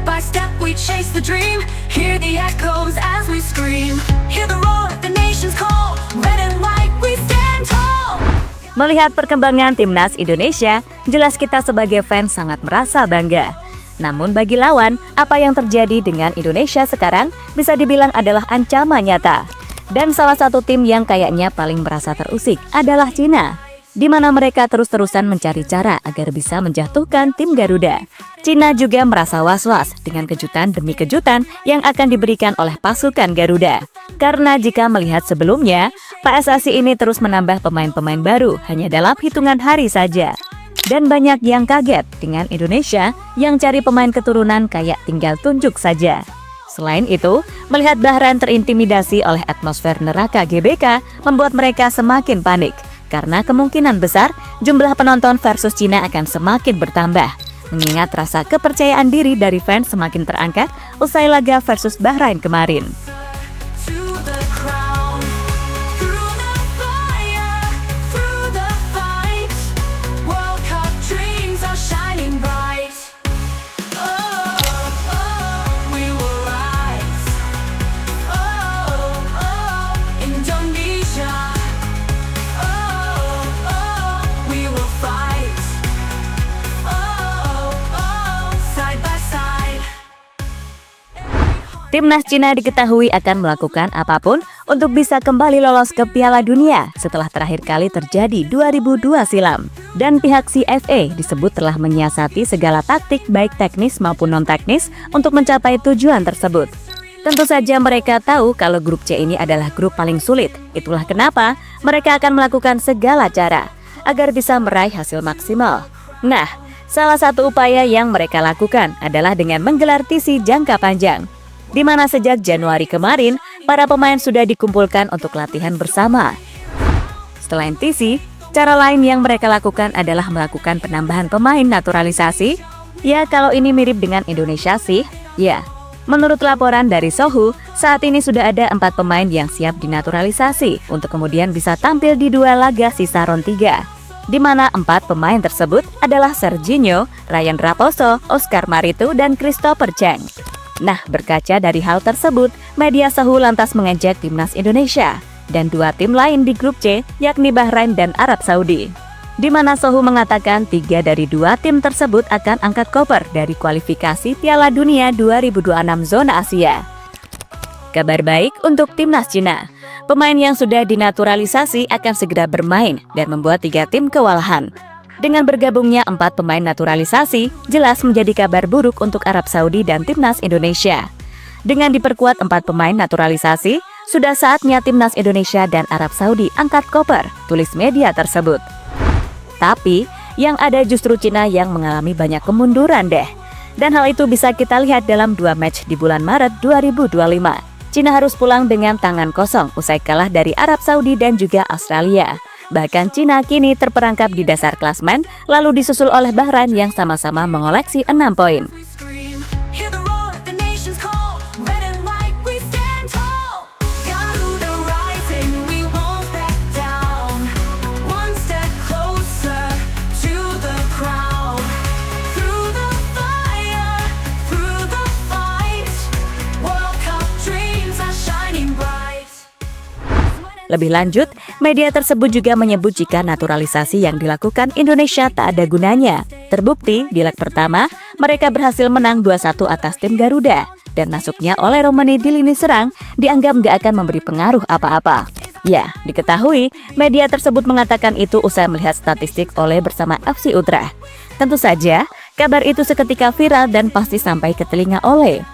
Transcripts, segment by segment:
by step we chase the dream. Hear the echoes as we scream. Hear the roar, the nation's call. Red and white, we stand tall. Melihat perkembangan timnas Indonesia, jelas kita sebagai fans sangat merasa bangga. Namun bagi lawan, apa yang terjadi dengan Indonesia sekarang bisa dibilang adalah ancaman nyata. Dan salah satu tim yang kayaknya paling merasa terusik adalah Cina, di mana mereka terus-terusan mencari cara agar bisa menjatuhkan tim Garuda. Cina juga merasa was-was dengan kejutan demi kejutan yang akan diberikan oleh pasukan Garuda. Karena jika melihat sebelumnya, PSSI ini terus menambah pemain-pemain baru hanya dalam hitungan hari saja. Dan banyak yang kaget dengan Indonesia yang cari pemain keturunan kayak tinggal tunjuk saja. Selain itu, melihat Bahrain terintimidasi oleh atmosfer neraka GBK membuat mereka semakin panik. Karena kemungkinan besar jumlah penonton versus Cina akan semakin bertambah. Mengingat rasa kepercayaan diri dari fans semakin terangkat usai laga versus Bahrain kemarin. Timnas Cina diketahui akan melakukan apapun untuk bisa kembali lolos ke Piala Dunia setelah terakhir kali terjadi 2002 silam. Dan pihak CFA disebut telah menyiasati segala taktik baik teknis maupun non-teknis untuk mencapai tujuan tersebut. Tentu saja mereka tahu kalau grup C ini adalah grup paling sulit. Itulah kenapa mereka akan melakukan segala cara agar bisa meraih hasil maksimal. Nah, salah satu upaya yang mereka lakukan adalah dengan menggelar TC jangka panjang, di mana sejak Januari kemarin, para pemain sudah dikumpulkan untuk latihan bersama. Selain TC, cara lain yang mereka lakukan adalah melakukan penambahan pemain naturalisasi. Ya, kalau ini mirip dengan Indonesia sih, ya. Menurut laporan dari Sohu, saat ini sudah ada 4 pemain yang siap dinaturalisasi untuk kemudian bisa tampil di 2 laga sisa round 3. Di mana 4 pemain tersebut adalah Serginho, Ryan Raposo, Oscar Maritu, dan Christopher Cheng. Nah, berkaca dari hal tersebut, media Sohu lantas mengejek timnas Indonesia dan 2 tim lain di grup C, yakni Bahrain dan Arab Saudi. Di mana Sohu mengatakan 3 dari 2 tim tersebut akan angkat koper dari kualifikasi Piala Dunia 2026 zona Asia. Kabar baik untuk timnas Cina. Pemain yang sudah dinaturalisasi akan segera bermain dan membuat 3 tim kewalahan. Dengan bergabungnya 4 pemain naturalisasi, jelas menjadi kabar buruk untuk Arab Saudi dan timnas Indonesia. Dengan diperkuat 4 pemain naturalisasi, sudah saatnya timnas Indonesia dan Arab Saudi angkat koper, tulis media tersebut. Tapi, yang ada justru Cina yang mengalami banyak kemunduran deh. Dan hal itu bisa kita lihat dalam 2 match di bulan Maret 2025. Cina harus pulang dengan tangan kosong usai kalah dari Arab Saudi dan juga Australia. Bahkan Cina kini terperangkap di dasar klasmen, lalu disusul oleh Bahrain yang sama-sama mengoleksi 6 poin. Lebih lanjut, media tersebut juga menyebut jika naturalisasi yang dilakukan Indonesia tak ada gunanya. Terbukti, di leg pertama, mereka berhasil menang 2-1 atas tim Garuda. Dan masuknya oleh Romani di lini serang dianggap gak akan memberi pengaruh apa-apa. Ya, diketahui, media tersebut mengatakan itu usai melihat statistik oleh bersama FC Utrecht. Tentu saja, kabar itu seketika viral dan pasti sampai ke telinga Ole.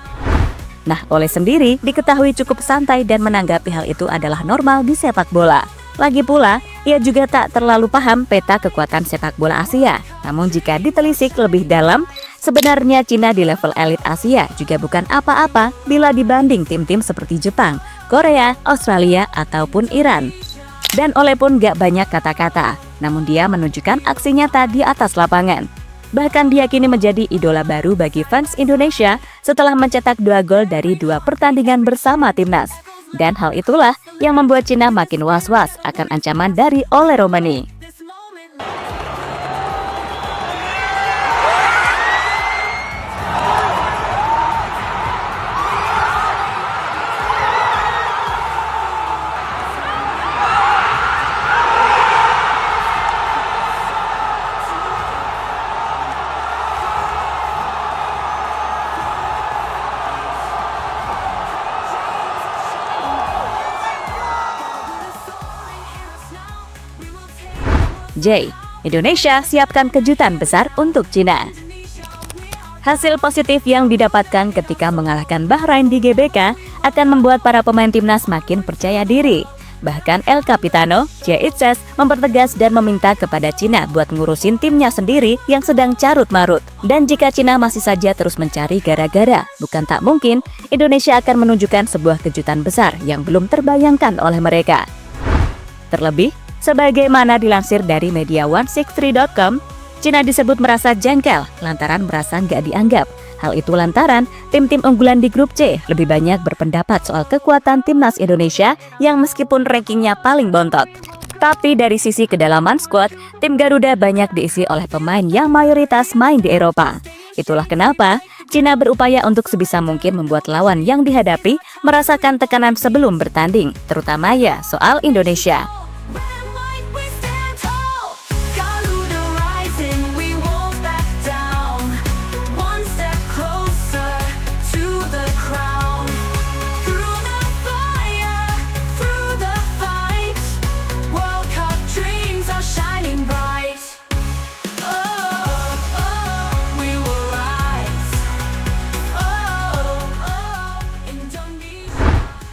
Nah, Ole sendiri diketahui cukup santai dan menanggapi hal itu adalah normal di sepak bola. Lagi pula, ia juga tak terlalu paham peta kekuatan sepak bola Asia. Namun jika ditelisik lebih dalam, sebenarnya Cina di level elit Asia juga bukan apa-apa bila dibanding tim-tim seperti Jepang, Korea, Australia, ataupun Iran. Dan Ole pun gak banyak kata-kata, namun dia menunjukkan aksi nyata di atas lapangan. Bahkan dia kini menjadi idola baru bagi fans Indonesia setelah mencetak 2 gol dari 2 pertandingan bersama timnas. Dan hal itulah yang membuat Cina makin was-was akan ancaman dari Ole Romani. J. Indonesia siapkan kejutan besar untuk Cina. Hasil positif yang didapatkan ketika mengalahkan Bahrain di GBK akan membuat para pemain timnas makin percaya diri. Bahkan El Capitano, J. Itzes, mempertegas dan meminta kepada Cina buat ngurusin timnya sendiri yang sedang carut-marut. Dan jika Cina masih saja terus mencari gara-gara, bukan tak mungkin Indonesia akan menunjukkan sebuah kejutan besar yang belum terbayangkan oleh mereka. Terlebih, sebagaimana dilansir dari media 163.com, Cina disebut merasa jengkel lantaran merasa nggak dianggap. Hal itu lantaran tim-tim unggulan di grup C lebih banyak berpendapat soal kekuatan timnas Indonesia yang meskipun rankingnya paling bontot. Tapi dari sisi kedalaman skuad, tim Garuda banyak diisi oleh pemain yang mayoritas main di Eropa. Itulah kenapa Cina berupaya untuk sebisa mungkin membuat lawan yang dihadapi merasakan tekanan sebelum bertanding, terutama ya soal Indonesia.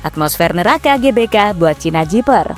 Atmosfer neraka GBK buat Cina jiper.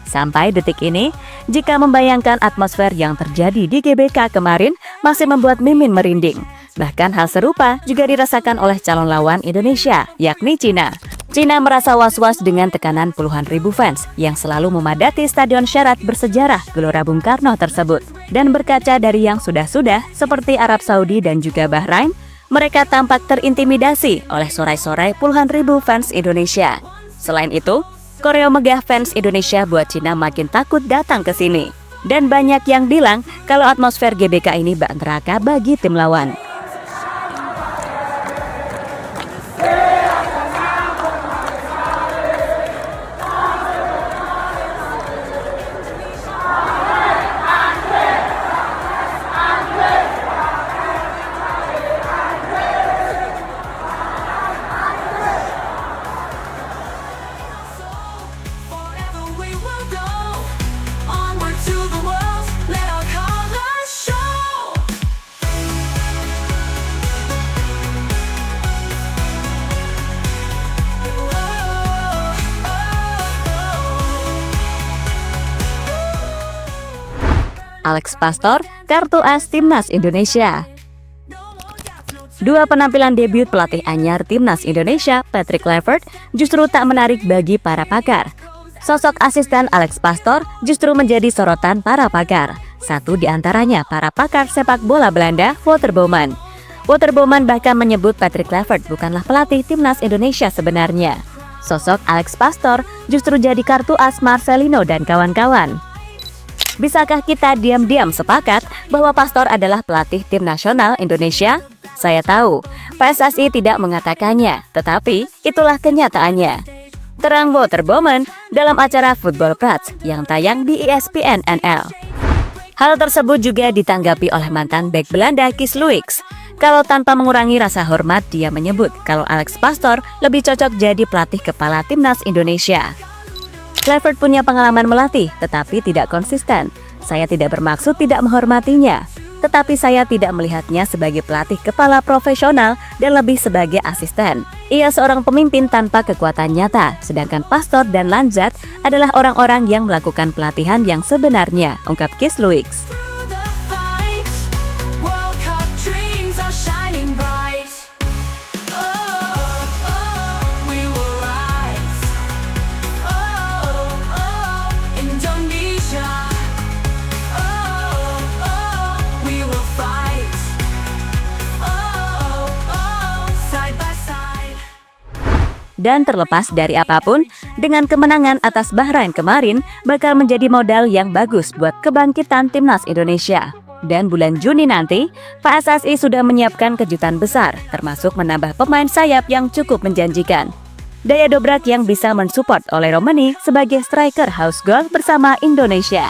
Sampai detik ini, jika membayangkan atmosfer yang terjadi di GBK kemarin masih membuat Mimin merinding. Bahkan hal serupa juga dirasakan oleh calon lawan Indonesia, yakni Cina. Cina merasa was-was dengan tekanan puluhan ribu fans yang selalu memadati stadion syarat bersejarah Gelora Bung Karno tersebut. Dan berkaca dari yang sudah-sudah seperti Arab Saudi dan juga Bahrain, mereka tampak terintimidasi oleh sorai-sorai puluhan ribu fans Indonesia. Selain itu, koreo megah fans Indonesia buat Cina makin takut datang ke sini. Dan banyak yang bilang kalau atmosfer GBK ini bak neraka bagi tim lawan. Alex Pastor, kartu as Timnas Indonesia. Dua penampilan debut pelatih anyar Timnas Indonesia, Patrick Kluivert, justru tak menarik bagi para pakar. Sosok asisten Alex Pastor justru menjadi sorotan para pakar. Satu di antaranya para pakar sepak bola Belanda, Wouter Bouwman. Wouter Bouwman bahkan menyebut Patrick Kluivert bukanlah pelatih Timnas Indonesia sebenarnya. Sosok Alex Pastor justru jadi kartu as Marcelino dan kawan-kawan. Bisakah kita diam-diam sepakat bahwa Pastor adalah pelatih tim nasional Indonesia? Saya tahu, PSSI tidak mengatakannya, tetapi itulah kenyataannya. Terang Wouter Bouwman dalam acara Football Prats yang tayang di ESPN NL. Hal tersebut juga ditanggapi oleh mantan bek Belanda Kees Luiks. Kalau tanpa mengurangi rasa hormat, dia menyebut kalau Alex Pastor lebih cocok jadi pelatih kepala Timnas Indonesia. Kluivert punya pengalaman melatih, tetapi tidak konsisten. Saya tidak bermaksud tidak menghormatinya, tetapi saya tidak melihatnya sebagai pelatih kepala profesional dan lebih sebagai asisten. Ia seorang pemimpin tanpa kekuatan nyata, sedangkan Pastor dan Lanzat adalah orang-orang yang melakukan pelatihan yang sebenarnya, ungkap Kees Luiks. Dan terlepas dari apapun, dengan kemenangan atas Bahrain kemarin bakal menjadi modal yang bagus buat kebangkitan Timnas Indonesia. Dan bulan Juni nanti, PSSI sudah menyiapkan kejutan besar, termasuk menambah pemain sayap yang cukup menjanjikan. Daya dobrak yang bisa mensupport oleh Romani sebagai striker house goal bersama Indonesia.